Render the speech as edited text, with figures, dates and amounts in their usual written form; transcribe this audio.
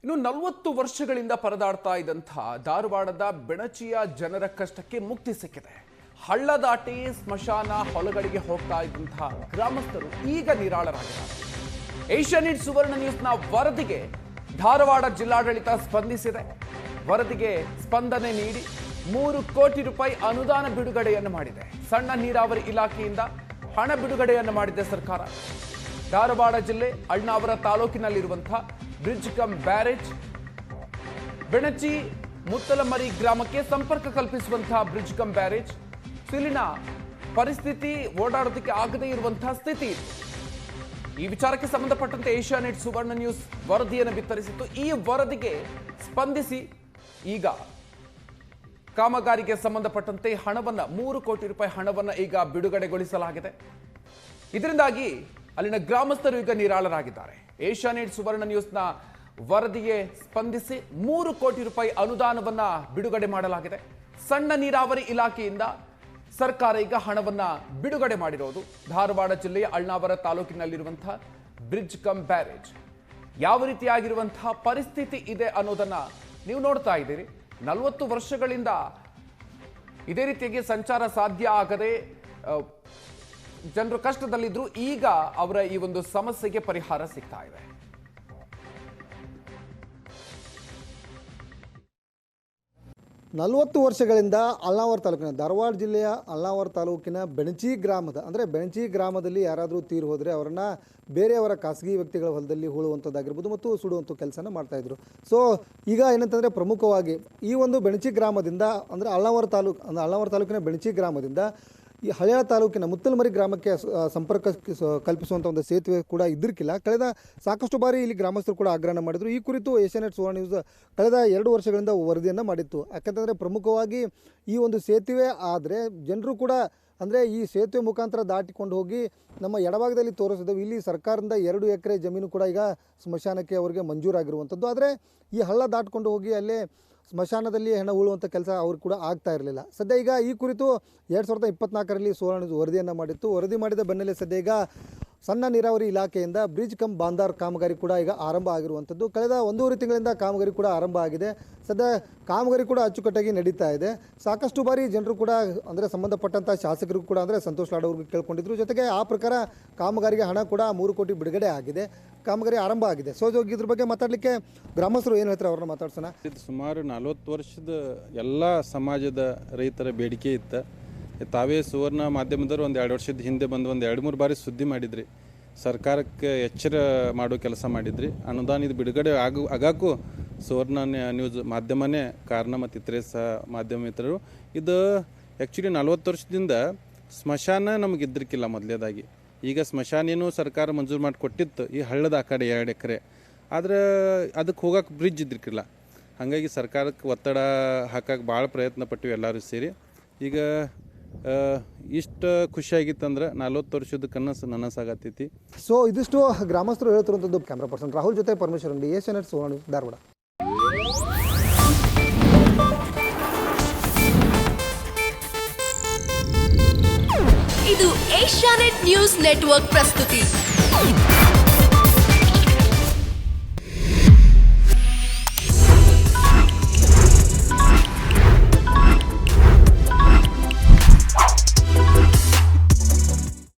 ಇನ್ನು 40 ವರ್ಷಗಳಿಂದ ಪರದಾಡ್ತಾ ಇದ್ದಂತಹ ಧಾರವಾಡದ ಬೆಣಚಿಯ ಜನರ ಕಷ್ಟಕ್ಕೆ ಮುಕ್ತಿ ಸಿಕ್ಕಿದೆ. ಹಳ್ಳ ದಾಟಿ ಸ್ಮಶಾನ ಹೊಲಗಳಿಗೆ ಹೋಗ್ತಾ ಇದ್ದಂತಹ ಗ್ರಾಮಸ್ಥರು ಈಗ ನಿರಾಳರಾಗಿದ್ದಾರೆ. ಏಷ್ಯಾನೆಟ್ ಸುವರ್ಣ ನ್ಯೂಸ್ನ ವರದಿಗೆ ಧಾರವಾಡ ಜಿಲ್ಲಾಡಳಿತ ಸ್ಪಂದಿಸಿದೆ. ವರದಿಗೆ ಸ್ಪಂದನೆ ನೀಡಿ 3 ಕೋಟಿ ರೂಪಾಯಿ ಅನುದಾನ ಬಿಡುಗಡೆಯನ್ನು ಮಾಡಿದೆ. ಸಣ್ಣ ನೀರಾವರಿ ಇಲಾಖೆಯಿಂದ ಹಣ ಬಿಡುಗಡೆಯನ್ನು ಮಾಡಿದೆ ಸರ್ಕಾರ. ಧಾರವಾಡ ಜಿಲ್ಲೆ Alnavar ತಾಲೂಕಿನಲ್ಲಿರುವಂತಹ bridge come barrage, Benachi ಮುತ್ತಲಮರಿ ಗ್ರಾಮಕ್ಕೆ ಸಂಪರ್ಕ ಕಲ್ಪಿಸುವಂತಹ ಬ್ರಿಡ್ಜ್ ಕಮ್ ಬ್ಯಾರೇಜ್, ಇಲ್ಲಿನ ಪರಿಸ್ಥಿತಿ ಓಡಾಡೋದಕ್ಕೆ ಆಗದೇ ಇರುವಂತಹ ಸ್ಥಿತಿ ಇತ್ತು. ಈ ವಿಚಾರಕ್ಕೆ ಸಂಬಂಧಪಟ್ಟಂತೆ ಏಷ್ಯಾನೆಟ್ ಸುವರ್ಣ ನ್ಯೂಸ್ ವರದಿಯನ್ನು ಬಿತ್ತರಿಸಿತ್ತು. ಈ ವರದಿಗೆ ಸ್ಪಂದಿಸಿ ಈಗ ಕಾಮಗಾರಿಗೆ ಸಂಬಂಧಪಟ್ಟಂತೆ ಹಣವನ್ನ 3 ಕೋಟಿ ರೂಪಾಯಿ ಹಣವನ್ನ ಈಗ ಬಿಡುಗಡೆಗೊಳಿಸಲಾಗಿದೆ. ಇದರಿಂದಾಗಿ ಅಲ್ಲಿನ ಗ್ರಾಮಸ್ಥರು ಈಗ ನಿರಾಳರಾಗಿದ್ದಾರೆ. ಏಷ್ಯಾನೆಟ್ ಸುವರ್ಣ ನ್ಯೂಸ್ನ ವರದಿಗೆ ಸ್ಪಂದಿಸಿ 3 ಕೋಟಿ ರೂಪಾಯಿ ಅನುದಾನವನ್ನ ಬಿಡುಗಡೆ ಮಾಡಲಾಗಿದೆ. ಸಣ್ಣ ನೀರಾವರಿ ಇಲಾಖೆಯಿಂದ ಸರ್ಕಾರ ಈಗ ಹಣವನ್ನ ಬಿಡುಗಡೆ ಮಾಡಿರೋದು. ಧಾರವಾಡ ಜಿಲ್ಲೆಯ ಅಳ್ನಾವರ ತಾಲೂಕಿನಲ್ಲಿರುವಂತಹ ಬ್ರಿಡ್ಜ್ ಕಮ್ ಬ್ಯಾರೇಜ್ ಯಾವ ರೀತಿಯಾಗಿರುವಂತಹ ಪರಿಸ್ಥಿತಿ ಇದೆ ಅನ್ನೋದನ್ನ ನೀವು ನೋಡ್ತಾ ಇದ್ದೀರಿ. 40 ವರ್ಷಗಳಿಂದ ಇದೇ ರೀತಿಯಾಗಿ ಸಂಚಾರ ಸಾಧ್ಯ ಆಗದೆ ಜನರು ಕಷ್ಟದಲ್ಲಿದ್ರು. ಈಗ ಅವರ ಈ ಒಂದು ಸಮಸ್ಯೆಗೆ ಪರಿಹಾರ ಸಿಗ್ತಾ ಇದೆ. ನಲವತ್ತು ವರ್ಷಗಳಿಂದ ಅಳ್ನಾವರ ತಾಲೂಕಿನ ಧಾರವಾಡ ಜಿಲ್ಲೆಯ ಅಳ್ನಾವರ ತಾಲೂಕಿನ ಬೆಣಚಿ ಗ್ರಾಮದ ಬೆಣಚಿ ಗ್ರಾಮದಲ್ಲಿ ಯಾರಾದರೂ ತೀರು ಹೋದರೆ ಅವರನ್ನು ಬೇರೆಯವರ ಖಾಸಗಿ ವ್ಯಕ್ತಿಗಳ ಹೊಲದಲ್ಲಿ ಹೂಳುವಂಥದ್ದಾಗಿರ್ಬೋದು ಮತ್ತು ಸುಡುವಂಥ ಕೆಲಸನ ಮಾಡ್ತಾಯಿದ್ರು. ಸೊ ಈಗ ಏನಂತಂದರೆ ಪ್ರಮುಖವಾಗಿ ಈ ಒಂದು ಬೆಣಚಿ ಗ್ರಾಮದಿಂದ ಅಂದರೆ ಅಳ್ನಾವರ ತಾಲೂಕಿನ ಬೆಣಚಿ ಗ್ರಾಮದಿಂದ ಈ ಹಳೆಯ ತಾಲೂಕಿನ ಮುತ್ತಲಮರಿ ಗ್ರಾಮಕ್ಕೆ ಸಂಪರ್ಕ ಕಲ್ಪಿಸುವಂಥ ಒಂದು ಸೇತುವೆ ಕೂಡ ಇದ್ದಿರಲಿಲ್ಲ. ಕಳೆದ ಸಾಕಷ್ಟು ಬಾರಿ ಇಲ್ಲಿ ಗ್ರಾಮಸ್ಥರು ಕೂಡ ಆಗ್ರಹ ಮಾಡಿದರು. ಈ ಕುರಿತು ಏಷ್ಯಾನೆಟ್ ಸುವರ್ಣ ನ್ಯೂಸ್ ಕಳೆದ 2 ವರ್ಷಗಳಿಂದ ವರದಿಯನ್ನು ಮಾಡಿತ್ತು. ಯಾಕಂತಂದರೆ ಪ್ರಮುಖವಾಗಿ ಈ ಒಂದು ಸೇತುವೆ ಆದರೆ ಜನರು ಕೂಡ ಅಂದರೆ ಈ ಸೇತುವೆ ಮುಖಾಂತರ ದಾಟಿಕೊಂಡು ಹೋಗಿ ನಮ್ಮ ಎಡಭಾಗದಲ್ಲಿ ತೋರಿಸಿದೆವು. ಇಲ್ಲಿ ಸರ್ಕಾರದಿಂದ 2 ಎಕರೆ ಜಮೀನು ಕೂಡ ಈಗ ಸ್ಮಶಾನಕ್ಕೆ ಅವರಿಗೆ ಮಂಜೂರಾಗಿರುವಂಥದ್ದು. ಆದರೆ ಈ ಹಳ್ಳ ದಾಟಿಕೊಂಡು ಹೋಗಿ ಅಲ್ಲೇ ಸ್ಮಶಾನದಲ್ಲಿ ಹೆಣ ಉಳುವಂಥ ಕೆಲಸ ಅವ್ರಿಗೆ ಕೂಡ ಆಗ್ತಾ ಇರಲಿಲ್ಲ. ಸದ್ಯ ಈಗ ಈ ಕುರಿತು 2024ರಲ್ಲಿ ಸುವರ್ಣ ನ್ಯೂಸ್ ವರದಿಯನ್ನು ಮಾಡಿತ್ತು. ವರದಿ ಮಾಡಿದ ಬೆನ್ನಲ್ಲೇ ಸದ್ಯ ಈಗ ಸಣ್ಣ ನೀರಾವರಿ ಇಲಾಖೆಯಿಂದ ಬ್ರಿಡ್ಜ್ ಕಮ್ ಬಾಂದಾರ್ ಕಾಮಗಾರಿ ಕೂಡ ಈಗ ಆರಂಭ ಆಗಿರುವಂಥದ್ದು. ಕಳೆದ 1.5 ತಿಂಗಳಿಂದ ಕಾಮಗಾರಿ ಕೂಡ ಆರಂಭ ಆಗಿದೆ. ಸದ್ಯ ಕಾಮಗಾರಿ ಕೂಡ ಅಚ್ಚುಕಟ್ಟಾಗಿ ನಡೀತಾ ಇದೆ. ಸಾಕಷ್ಟು ಬಾರಿ ಜನರು ಕೂಡ ಅಂದರೆ ಸಂಬಂಧಪಟ್ಟಂಥ ಶಾಸಕರಿಗೂ ಕೂಡ ಅಂದರೆ ಸಂತೋಷ್ ಲಾಡ್ ಅವ್ರಿಗೆ ಕೇಳ್ಕೊಂಡಿದ್ರು. ಜೊತೆಗೆ ಆ ಪ್ರಕಾರ ಕಾಮಗಾರಿಗೆ ಹಣ ಕೂಡ 3 ಕೋಟಿ ಬಿಡುಗಡೆ ಆಗಿದೆ. ಕಾಮಗಾರಿ ಆರಂಭ ಆಗಿದೆ. ಸೊ ಇದ್ರ ಬಗ್ಗೆ ಮಾತಾಡಲಿಕ್ಕೆ ಗ್ರಾಮಸ್ಥರು ಏನು ಹೇಳ್ತಾರೆ ಅವ್ರನ್ನ ಮಾತಾಡ್ಸೋಣ. ಇದು ಸುಮಾರು 40 ವರ್ಷದ ಎಲ್ಲ ಸಮಾಜದ ರೈತರ ಬೇಡಿಕೆ ಇತ್ತು. ತಾವೇ ಸುವರ್ಣ ಮಾಧ್ಯಮದವರು 1-2 ವರ್ಷದ ಹಿಂದೆ ಬಂದು 2-3 ಬಾರಿ ಸುದ್ದಿ ಮಾಡಿದ್ರಿ. ಸರ್ಕಾರಕ್ಕೆ ಎಚ್ಚರ ಮಾಡೋ ಕೆಲಸ ಮಾಡಿದ್ರಿ. ಅನುದಾನ ಇದು ಬಿಡುಗಡೆ ಆಗಾಕ್ಕೂ ಸುವರ್ಣ ನ್ಯೂಸ್ ಮಾಧ್ಯಮನೇ ಕಾರಣ ಮತ್ತು ಇತರೆ ಸಹ ಮಾಧ್ಯಮ ಮಿತ್ರರು. ಇದು ಆ್ಯಕ್ಚುಲಿ 40 ವರ್ಷದಿಂದ ಸ್ಮಶಾನ ನಮಗೆ ಇದ್ದಿರ್ಕಿಲ್ಲ ಮೊದಲೇದಾಗಿ. ಈಗ ಸ್ಮಶಾನ ಏನು ಸರ್ಕಾರ ಮಂಜೂರು ಮಾಡಿ ಕೊಟ್ಟಿತ್ತು ಈ ಹಳ್ಳದ ಆ ಕಡೆ 2 ಎಕರೆ. ಆದರೆ ಅದಕ್ಕೆ ಹೋಗೋಕೆ ಬ್ರಿಡ್ಜ್ ಇದ್ದಿರ್ಕಿಲ್ಲ. ಹಾಗಾಗಿ ಸರ್ಕಾರಕ್ಕೆ ಒತ್ತಡ ಹಾಕಕ್ಕೆ ಭಾಳ ಪ್ರಯತ್ನ ಪಟ್ಟಿವಿ ಎಲ್ಲರೂ ಸೇರಿ. ಈಗ ಇಷ್ಟು ಖುಷಿಯಾಗಿತ್ತಂದ್ರೆ 40 ವರ್ಷದ ಕನಸು ನನಸಾಗತ್ತೈತಿ. ಸೊ ಇದಿಷ್ಟು ಗ್ರಾಮಸ್ಥರು ಹೇಳ್ತಿರುವಂಥದ್ದು. ಕ್ಯಾಮ್ರಾ ಪರ್ಸನ್ ರಾಹುಲ್ ಜೊತೆ ಪರಮೇಶ್ವರ್ ಅಂಗಡಿ, ಏಷ್ಯಾನೆಟ್ ಸುವರ್ಣ ನ್ಯೂಸ್, ಧಾರವಾಡ. ಇದು ಏಷ್ಯಾನೆಟ್ ನ್ಯೂಸ್ ನೆಟ್ವರ್ಕ್ ಪ್ರಸ್ತುತಿ.